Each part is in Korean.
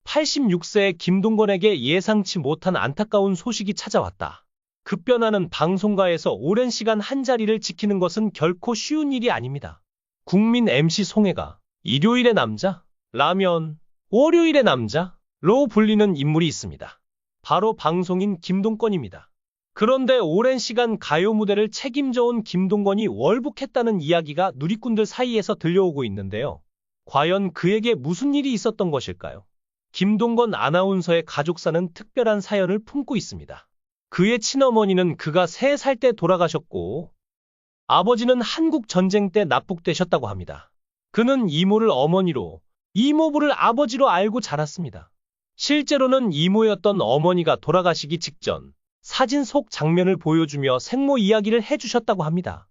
86세의 김동건에게 예상치 못한 안타까운 소식이 찾아왔다. 급변하는 방송가에서 오랜 시간 한자리를 지키는 것은 결코 쉬운 일이 아닙니다. 국민 MC 송혜가 일요일의 남자, 라면, 월요일의 남자로 불리는 인물이 있습니다. 바로 방송인 김동건입니다. 그런데 오랜 시간 가요 무대를 책임져온 김동건이 월북했다는 이야기가 누리꾼들 사이에서 들려오고 있는데요. 과연 그에게 무슨 일이 있었던 것일까요? 김동건 아나운서의 가족사는 특별한 사연을 품고 있습니다. 그의 친어머니는 그가 3살 때 돌아가셨고 아버지는 한국 전쟁 때 납북되셨다고 합니다. 그는 이모를 어머니로, 이모부를 아버지로 알고 자랐습니다. 실제로는 이모였던 어머니가 돌아가시기 직전 사진 속 장면을 보여주며 생모 이야기를 해주셨다고 합니다.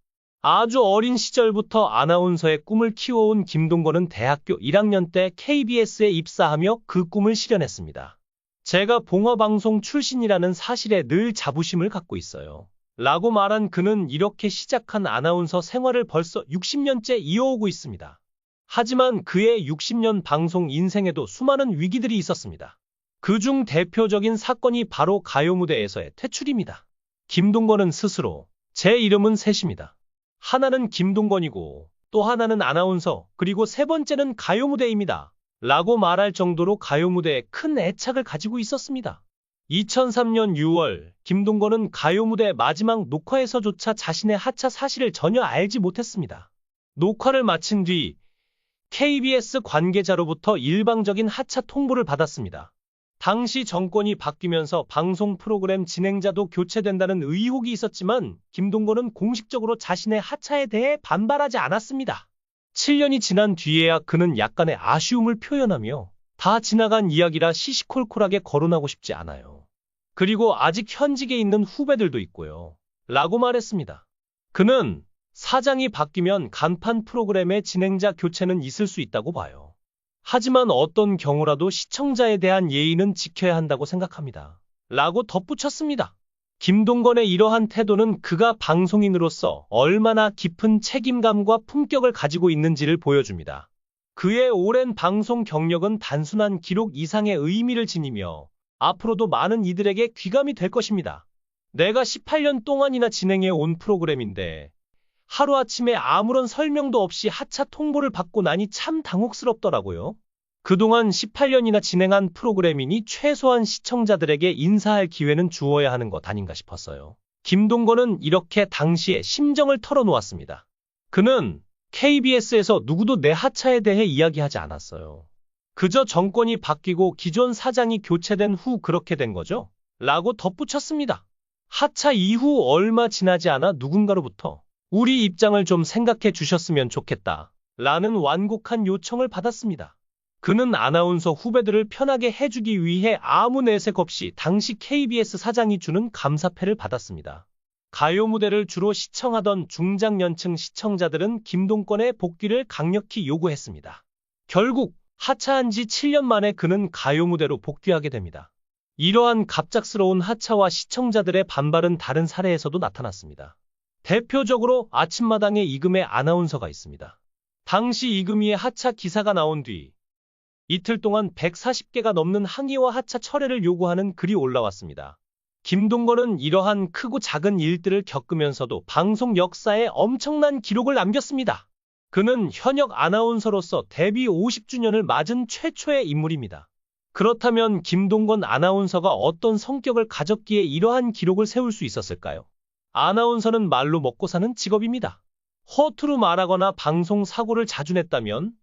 아주 어린 시절부터 아나운서의 꿈을 키워온 김동건은 대학교 1학년 때 KBS에 입사하며 그 꿈을 실현했습니다. 제가 봉화방송 출신이라는 사실에 늘 자부심을 갖고 있어요. 라고 말한 그는 이렇게 시작한 아나운서 생활을 벌써 60년째 이어오고 있습니다. 하지만 그의 60년 방송 인생에도 수많은 위기들이 있었습니다. 그중 대표적인 사건이 바로 가요 무대에서의 퇴출입니다. 김동건은 스스로 제 이름은 셋입니다. 하나는 김동건이고 또 하나는 아나운서 그리고 세 번째는 가요 무대입니다. 라고 말할 정도로 가요 무대에 큰 애착을 가지고 있었습니다. 2003년 6월 김동건은 가요 무대 마지막 녹화에서조차 자신의 하차 사실을 전혀 알지 못했습니다. 녹화를 마친 뒤 KBS 관계자로부터 일방적인 하차 통보를 받았습니다. 당시 정권이 바뀌면서 방송 프로그램 진행자도 교체된다는 의혹이 있었지만 김동건은 공식적으로 자신의 하차에 대해 반발하지 않았습니다. 7년이 지난 뒤에야 그는 약간의 아쉬움을 표현하며 다 지나간 이야기라 시시콜콜하게 거론하고 싶지 않아요. 그리고 아직 현직에 있는 후배들도 있고요. 라고 말했습니다. 그는 사장이 바뀌면 간판 프로그램의 진행자 교체는 있을 수 있다고 봐요. 하지만 어떤 경우라도 시청자에 대한 예의는 지켜야 한다고 생각합니다. 라고 덧붙였습니다. 김동건의 이러한 태도는 그가 방송인으로서 얼마나 깊은 책임감과 품격을 가지고 있는지를 보여줍니다. 그의 오랜 방송 경력은 단순한 기록 이상의 의미를 지니며 앞으로도 많은 이들에게 귀감이 될 것입니다. 내가 18년 동안이나 진행해 온 프로그램인데 하루아침에 아무런 설명도 없이 하차 통보를 받고 나니 참 당혹스럽더라고요. 그동안 18년이나 진행한 프로그램이니 최소한 시청자들에게 인사할 기회는 주어야 하는 것 아닌가 싶었어요. 김동건은 이렇게 당시의 심정을 털어놓았습니다. 그는 KBS에서 누구도 내 하차에 대해 이야기하지 않았어요. 그저 정권이 바뀌고 기존 사장이 교체된 후 그렇게 된 거죠? 라고 덧붙였습니다. 하차 이후 얼마 지나지 않아 누군가로부터 우리 입장을 좀 생각해 주셨으면 좋겠다. 라는 완곡한 요청을 받았습니다. 그는 아나운서 후배들을 편하게 해주기 위해 아무 내색 없이 당시 KBS 사장이 주는 감사패를 받았습니다. 가요 무대를 주로 시청하던 중장년층 시청자들은 김동건의 복귀를 강력히 요구했습니다. 결국 하차한 지 7년 만에 그는 가요 무대로 복귀하게 됩니다. 이러한 갑작스러운 하차와 시청자들의 반발은 다른 사례에서도 나타났습니다. 대표적으로 아침마당에 이금희 아나운서가 있습니다. 당시 이금희의 하차 기사가 나온 뒤 이틀 동안 140개가 넘는 항의와 하차 철회를 요구하는 글이 올라왔습니다. 김동건은 이러한 크고 작은 일들을 겪으면서도 방송 역사에 엄청난 기록을 남겼습니다. 그는 현역 아나운서로서 데뷔 50주년을 맞은 최초의 인물입니다. 그렇다면 김동건 아나운서가 어떤 성격을 가졌기에 이러한 기록을 세울 수 있었을까요? 아나운서는 말로 먹고 사는 직업입니다. 허투루 말하거나 방송 사고를 자주 냈다면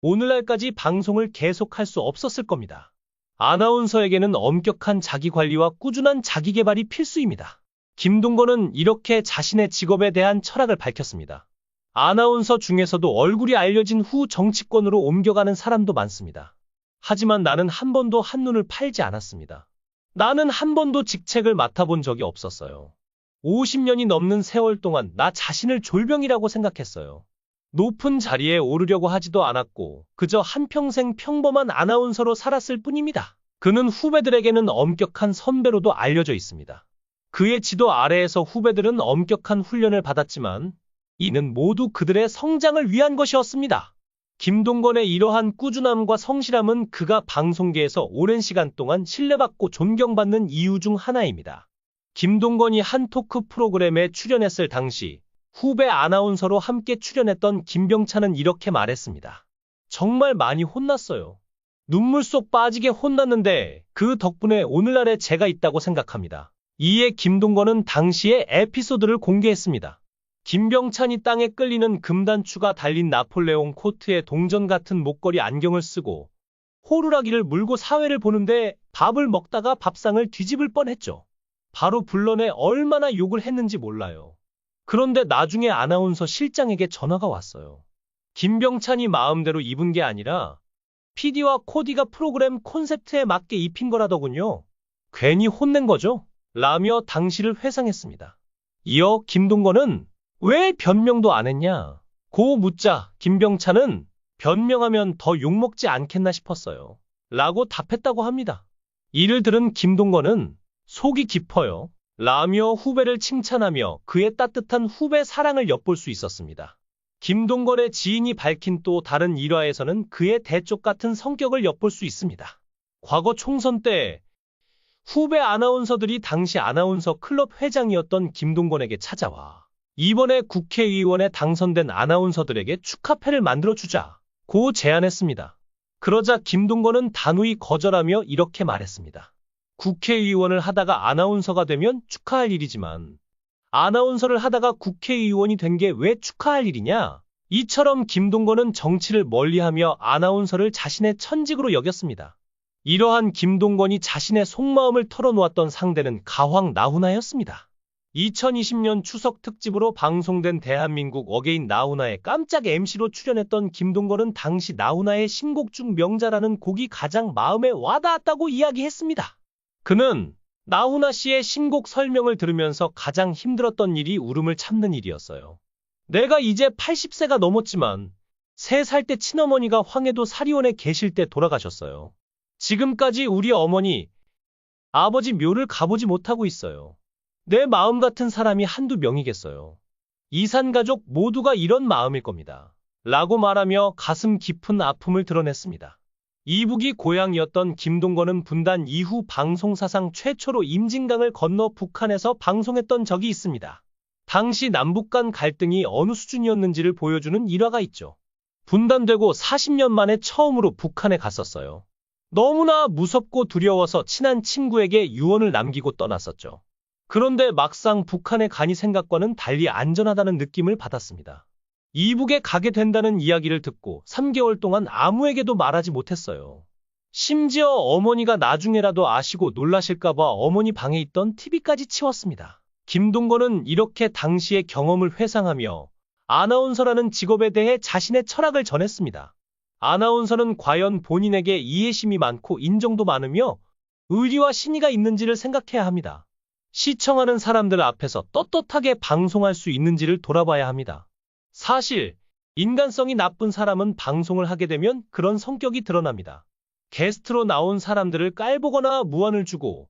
오늘날까지 방송을 계속할 수 없었을 겁니다. 아나운서에게는 엄격한 자기관리와 꾸준한 자기개발이 필수입니다. 김동건은 이렇게 자신의 직업에 대한 철학을 밝혔습니다. 아나운서 중에서도 얼굴이 알려진 후 정치권으로 옮겨가는 사람도 많습니다. 하지만 나는 한 번도 한눈을 팔지 않았습니다. 나는 한 번도 직책을 맡아본 적이 없었어요. 50년이 넘는 세월 동안 나 자신을 졸병이라고 생각했어요. 높은 자리에 오르려고 하지도 않았고 그저 한평생 평범한 아나운서로 살았을 뿐입니다. 그는 후배들에게는 엄격한 선배로도 알려져 있습니다. 그의 지도 아래에서 후배들은 엄격한 훈련을 받았지만 이는 모두 그들의 성장을 위한 것이었습니다. 김동건의 이러한 꾸준함과 성실함은 그가 방송계에서 오랜 시간 동안 신뢰받고 존경받는 이유 중 하나입니다. 김동건이 한 토크 프로그램에 출연했을 당시 후배 아나운서로 함께 출연했던 김병찬은 이렇게 말했습니다. 정말 많이 혼났어요. 눈물 쏙 빠지게 혼났는데 그 덕분에 오늘날의 제가 있다고 생각합니다. 이에 김동건은 당시의 에피소드를 공개했습니다. 김병찬이 땅에 끌리는 금단추가 달린 나폴레옹 코트에 동전 같은 목걸이 안경을 쓰고 호루라기를 물고 사회를 보는데 밥을 먹다가 밥상을 뒤집을 뻔했죠. 바로 불러내 얼마나 욕을 했는지 몰라요. 그런데 나중에 아나운서 실장에게 전화가 왔어요. 김병찬이 마음대로 입은 게 아니라 PD와 코디가 프로그램 콘셉트에 맞게 입힌 거라더군요. 괜히 혼낸 거죠? 라며 당시를 회상했습니다. 이어 김동건은 왜 변명도 안 했냐? 고 묻자 김병찬은 변명하면 더 욕먹지 않겠나 싶었어요. 라고 답했다고 합니다. 이를 들은 김동건은 속이 깊어요. 라며 후배를 칭찬하며 그의 따뜻한 후배 사랑을 엿볼 수 있었습니다. 김동건의 지인이 밝힌 또 다른 일화에서는 그의 대쪽 같은 성격을 엿볼 수 있습니다. 과거 총선 때 후배 아나운서들이 당시 아나운서 클럽 회장이었던 김동건에게 찾아와 이번에 국회의원에 당선된 아나운서들에게 축하패를 만들어주자고 제안했습니다. 그러자 김동건은 단호히 거절하며 이렇게 말했습니다. 국회의원을 하다가 아나운서가 되면 축하할 일이지만 아나운서를 하다가 국회의원이 된 게 왜 축하할 일이냐? 이처럼 김동건은 정치를 멀리하며 아나운서를 자신의 천직으로 여겼습니다. 이러한 김동건이 자신의 속마음을 털어놓았던 상대는 가황 나훈아였습니다. 2020년 추석 특집으로 방송된 대한민국 어게인 나훈아의 깜짝 MC로 출연했던 김동건은 당시 나훈아의 신곡 중 명자라는 곡이 가장 마음에 와닿았다고 이야기했습니다. 그는 나훈아 씨의 신곡 설명을 들으면서 가장 힘들었던 일이 울음을 참는 일이었어요. 내가 이제 80세가 넘었지만 3살 때 친어머니가 황해도 사리원에 계실 때 돌아가셨어요. 지금까지 우리 어머니, 아버지 묘를 가보지 못하고 있어요. 내 마음 같은 사람이 한두 명이겠어요. 이산가족 모두가 이런 마음일 겁니다. 라고 말하며 가슴 깊은 아픔을 드러냈습니다. 이북이 고향이었던 김동건은 분단 이후 방송사상 최초로 임진강을 건너 북한에서 방송했던 적이 있습니다. 당시 남북 간 갈등이 어느 수준이었는지를 보여주는 일화가 있죠. 분단되고 40년 만에 처음으로 북한에 갔었어요. 너무나 무섭고 두려워서 친한 친구에게 유언을 남기고 떠났었죠. 그런데 막상 북한에 가니 생각과는 달리 안전하다는 느낌을 받았습니다. 이북에 가게 된다는 이야기를 듣고 3개월 동안 아무에게도 말하지 못했어요. 심지어 어머니가 나중에라도 아시고 놀라실까봐 어머니 방에 있던 TV까지 치웠습니다. 김동건은 이렇게 당시의 경험을 회상하며 아나운서라는 직업에 대해 자신의 철학을 전했습니다. 아나운서는 과연 본인에게 이해심이 많고 인정도 많으며 의리와 신의가 있는지를 생각해야 합니다. 시청하는 사람들 앞에서 떳떳하게 방송할 수 있는지를 돌아봐야 합니다. 사실 인간성이 나쁜 사람은 방송을 하게 되면 그런 성격이 드러납니다. 게스트로 나온 사람들을 깔보거나 무안을 주고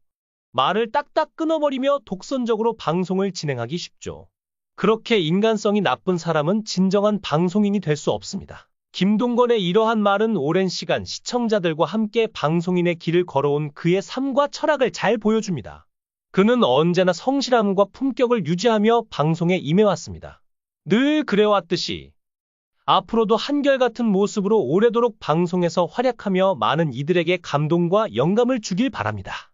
말을 딱딱 끊어버리며 독선적으로 방송을 진행하기 쉽죠. 그렇게 인간성이 나쁜 사람은 진정한 방송인이 될 수 없습니다. 김동건의 이러한 말은 오랜 시간 시청자들과 함께 방송인의 길을 걸어온 그의 삶과 철학을 잘 보여줍니다. 그는 언제나 성실함과 품격을 유지하며 방송에 임해왔습니다. 늘 그래왔듯이 앞으로도 한결같은 모습으로 오래도록 방송에서 활약하며 많은 이들에게 감동과 영감을 주길 바랍니다.